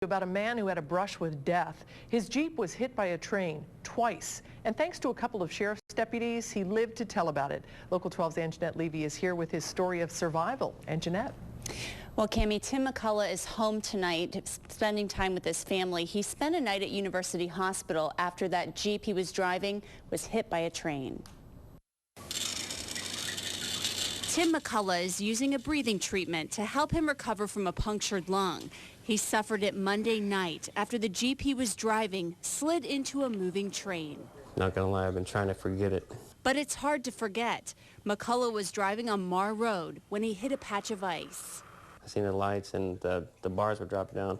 About a man who had a brush with death. His Jeep was hit by a train twice, and thanks to a couple of sheriff's deputies, he lived to tell about it. Local 12's Angenette Levy is here with his story of survival. Angenette. Well, Cammie, Tim McCullough is home tonight, spending time with his family. He spent a night at University Hospital after that Jeep he was driving was hit by a train. Tim McCullough is using a breathing treatment to help him recover from a punctured lung. He suffered it Monday night after the Jeep he was driving slid into a moving train. Not gonna lie, I've been trying to forget it. But it's hard to forget. McCullough was driving on Maher Road when he hit a patch of ice. I seen the lights and the bars were dropping down.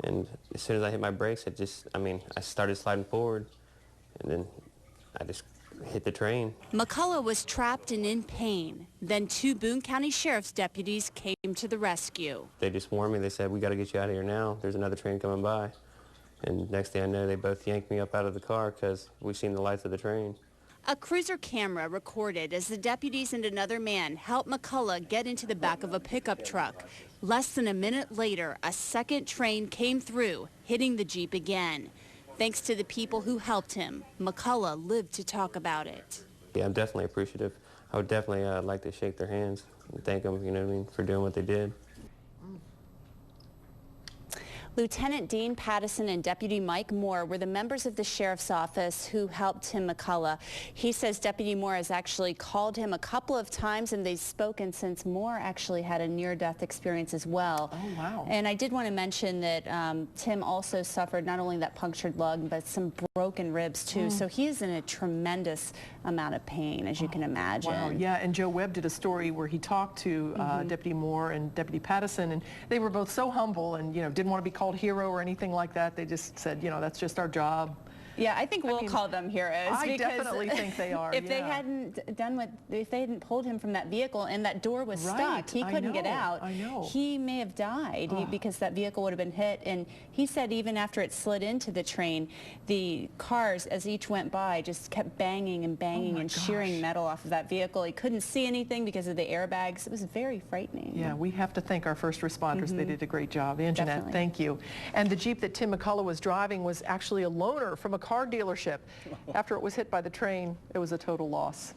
And as soon as I hit my brakes, I started sliding forward. And then I just hit the train. McCullough was trapped and in pain. Then two Boone County Sheriff's deputies came to the rescue. They just warned me. They said, "We got to get you out of here now. There's another train coming by." And next thing I know, they both yanked me up out of the car because we seen the lights of the train. A cruiser camera recorded as the deputies and another man helped McCullough get into the back of a pickup truck. Less than a minute later, a second train came through, hitting the Jeep again. Thanks to the people who helped him, McCullough lived to talk about it. Yeah, I'm definitely appreciative. I would definitely like to shake their hands and thank them, for doing what they did. Lieutenant Dean Pattison and Deputy Mike Moore were the members of the sheriff's office who helped Tim McCullough. He says Deputy Moore has actually called him a couple of times and they've spoken since Moore actually had a near-death experience as well. Oh, wow. And I did want to mention that Tim also suffered not only that punctured lung but some broken ribs too. So he is in a tremendous amount of pain, as you can imagine. Wow, yeah, and Joe Webb did a story where he talked to Deputy Moore and Deputy Pattison, and they were both so humble and, didn't want to be called hero or anything like that. They just said, that's just our job. Yeah, I think we'll call them heroes. I definitely think they are. If they hadn't if they hadn't pulled him from that vehicle and that door was stuck, he couldn't get out. I know. He may have died because that vehicle would have been hit. And he said even after it slid into the train, the cars, as each went by, just kept banging and banging and shearing metal off of that vehicle. He couldn't see anything because of the airbags. It was very frightening. Yeah, we have to thank our first responders. They did a great job. Angenette, thank you. And the Jeep that Tim McCullough was driving was actually a loaner from a car dealership. After it was hit by the train, it was a total loss.